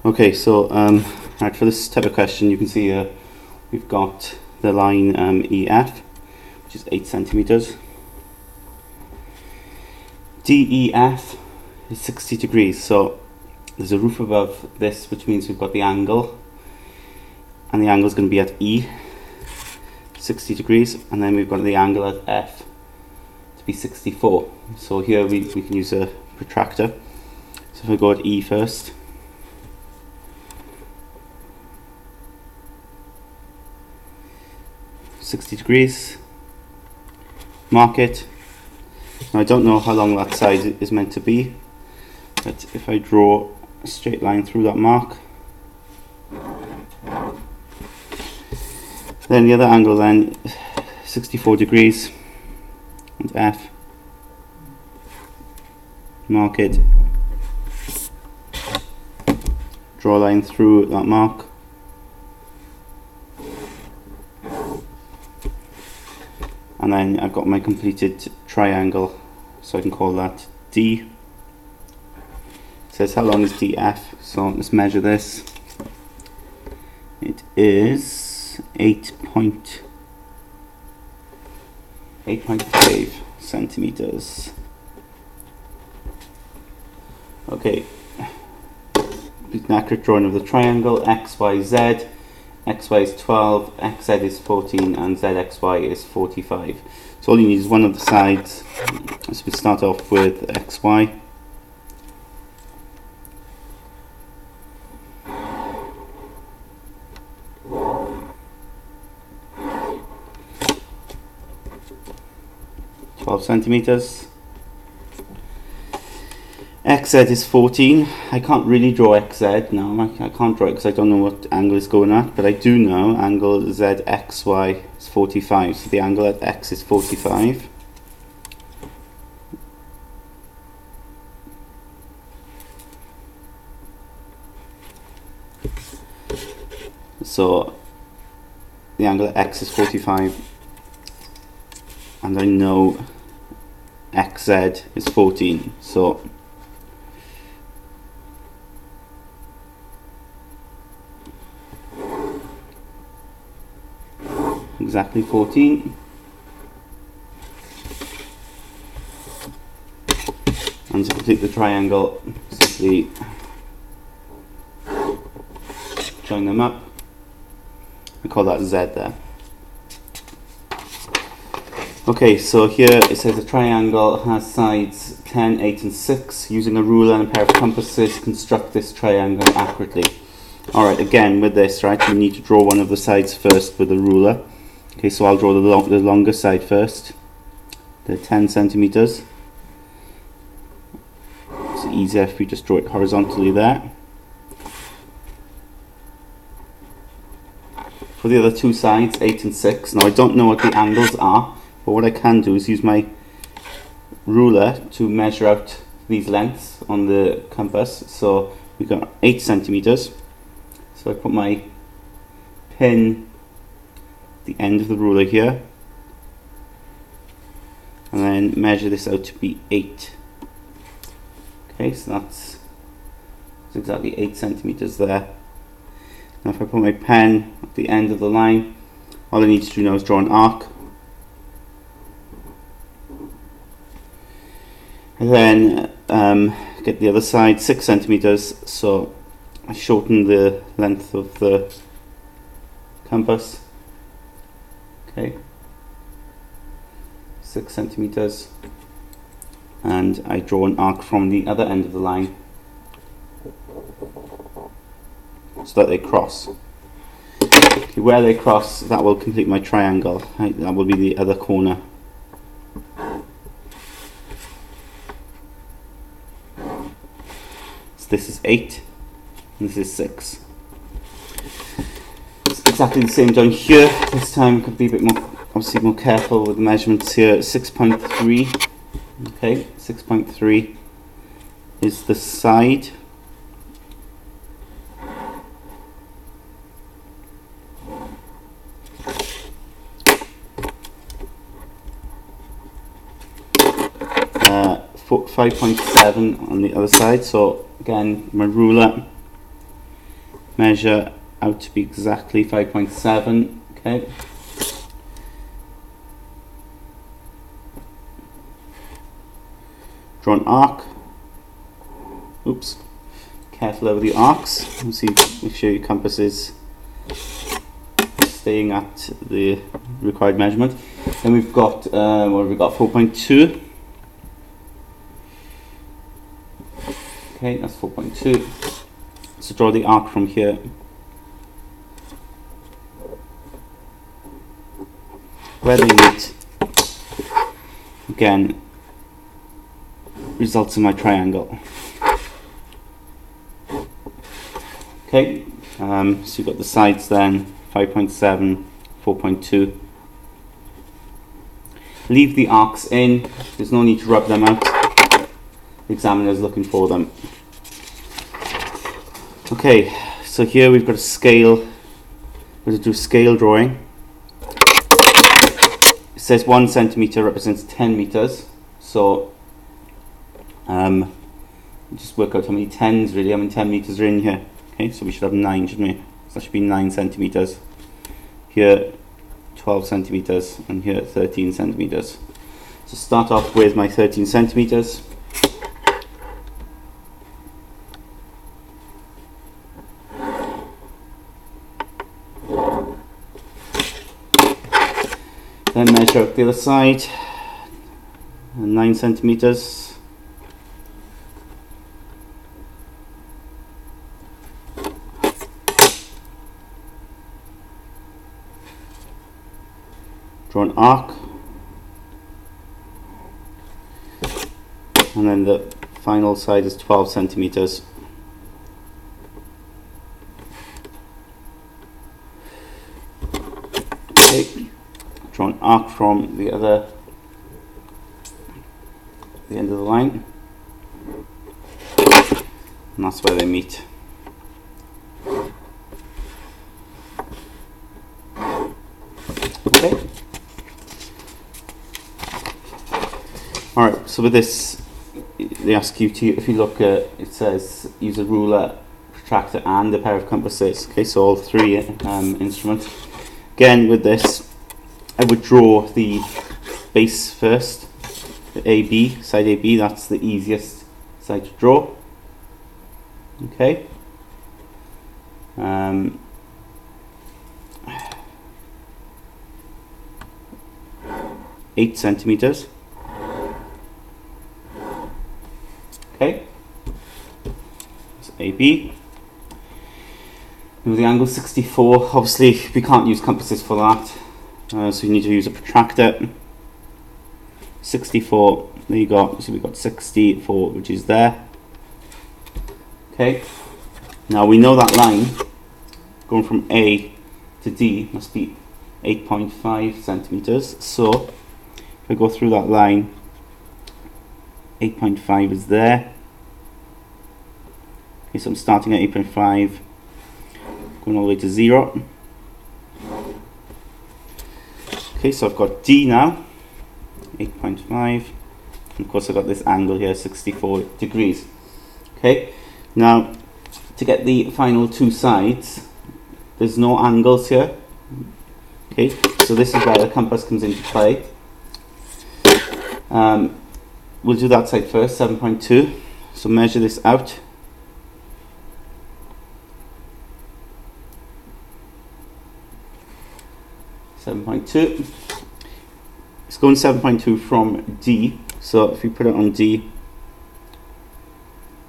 Okay, so right, for this type of question, you can see here we've got the line EF, which is 8 centimeters. DEF is 60 degrees, so there's a roof above this, which means we've got the angle, and the angle is going to be at E, 60 degrees, and then we've got the angle at F to be 64. So here we can use a protractor. So if we go at E first, $60, mark it. Now I don't know how long that side is meant to be, but if I draw a straight line through that mark, then the other angle then 64 degrees, and F, mark it, draw a line through that mark, and then I've got my completed triangle, so I can call that D. It says how long is DF, so let's measure this. It is 8.5 centimeters. Okay, an accurate drawing of the triangle. X, Y, Z. XY is 12, XZ is 14, and ZXY is 45. So all you need is one of the sides. So we start off with XY. centimeters. XZ is 14. I can't really draw XZ now. I can't draw it because I don't know what angle it's going at, but I do know angle ZXY is 45. So the angle at X is 45. So the angle at X is 45, and I know XZ is 14. So exactly 14. And to complete the triangle, simply join them up. I call that Z there. Okay, so here it says a triangle has sides 10, 8 and 6. Using a ruler and a pair of compasses, construct this triangle accurately. Alright, again with this, right, we need to draw one of the sides first with a ruler. Okay, so I'll draw the longer side first, the 10 centimeters. It's easier if we just draw it horizontally there. For the other two sides, 8 and 6, now I don't know what the angles are, but what I can do is use my ruler to measure out these lengths on the compass. So we've got 8 centimeters. So I put my pin at the end of the ruler here, and then measure this out to be 8. Okay, so that's exactly 8 centimeters there. Now if I put my pen at the end of the line, all I need to do now is draw an arc. And then get the other side 6 centimeters, so I shorten the length of the compass. Okay, 6 centimeters, and I draw an arc from the other end of the line so that they cross. Okay, where they cross, that will complete my triangle. Right, that will be the other corner. So this is 8, and this is 6. It's exactly the same down here. This time I could be a bit more, obviously more careful with the measurements here. 6.3. Okay, 6.3 is the side. Uh, 5.7 on the other side. So again, my ruler, measure out to be exactly 5.7. Okay. Draw an arc. Oops. Careful over the arcs. You see, make sure your compass is staying at the required measurement. Then we've got what have we got? 4.2. Okay, that's 4.2. So draw the arc from here. Where they meet, again, results in my triangle. Okay, so you've got the sides then, 5.7, 4.2. Leave the arcs in, there's no need to rub them out. The examiner's looking for them. Okay, so here we've got a scale. We're going to do scale drawing. It says 1 centimeter represents 10 meters. So just work out how many tens really, how many 10 meters are in here. Okay, so we should have 9, shouldn't we? So that should be 9 centimeters. Here 12 centimeters and here 13 centimeters. So start off with my 13 centimeters. Then measure out the other side, 9 centimeters. Draw an arc, and then the final side is 12 centimeters. Okay. Draw an arc from the end of the line, and that's where they meet. Okay. Alright, so with this, they ask you to, if you look at, it says use a ruler, protractor and a pair of compasses. Okay, so all three instruments. Again, with this, I would draw the base first, the AB, side AB, that's the easiest side to draw. Okay. 8 centimeters. Okay. That's AB. With the angle 64, obviously we can't use compasses for that. So you need to use a protractor. 64, there you go. So we've got 64, which is there. Okay. Now we know that line going from A to D must be 8.5 centimeters. So if I go through that line, 8.5 is there. Okay, so I'm starting at 8.5, going all the way to 0. Okay, so I've got D now, 8.5, and of course I've got this angle here, 64 degrees. Okay, now to get the final two sides, there's no angles here. Okay, so this is where the compass comes into play. We'll do that side first, 7.2. So measure this out. .2. It's going 7.2 from D. So if we put it on D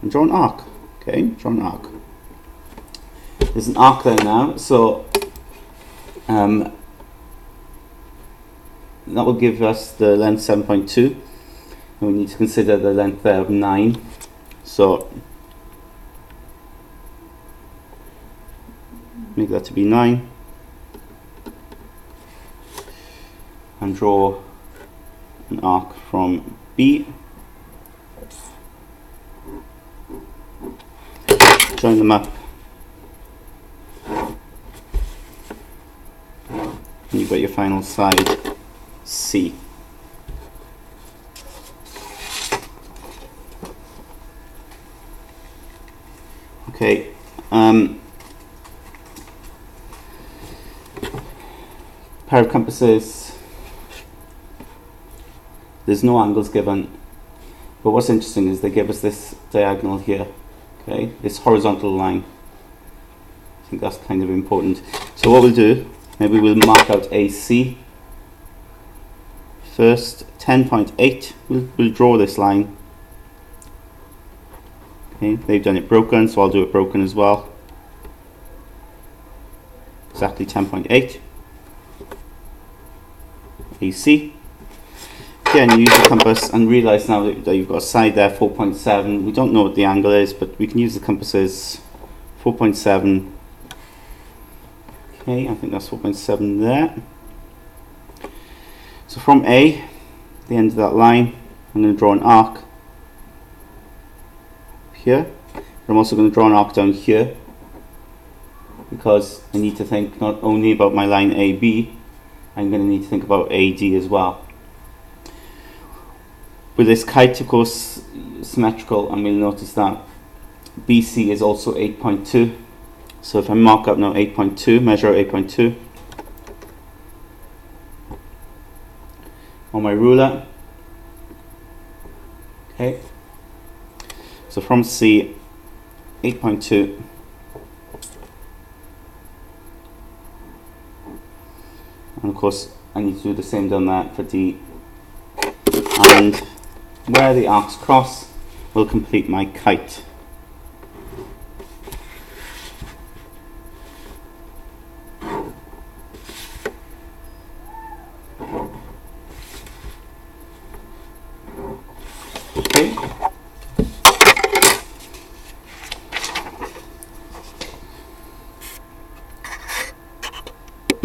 and draw an arc. Okay, draw an arc. There's an arc there now, so that will give us the length 7.2. And we need to consider the length there of 9. So make that to be 9. And draw an arc from B. Join them up. And you've got your final side, C. Okay. pair of compasses, there's no angles given, but what's interesting is they give us this diagonal here, okay, this horizontal line. I think that's kind of important. So what we'll do, maybe we'll mark out AC first. 10.8, we'll draw this line. Okay, they've done it broken, so I'll do it broken as well. Exactly 10.8 AC. Again, use the compass and realize now that you've got a side there, 4.7. We don't know what the angle is, but we can use the compasses. 4.7. Okay, I think that's 4.7 there. So from A, the end of that line, I'm going to draw an arc here. I'm also going to draw an arc down here, because I need to think not only about my line AB, I'm going to need to think about AD as well. With this kite, of course, symmetrical, and we'll notice that BC is also 8.2. So if I mark up now 8.2, measure 8.2 on my ruler. Okay. So from C, 8.2. And of course, I need to do the same down there for D. And where the arcs cross will complete my kite.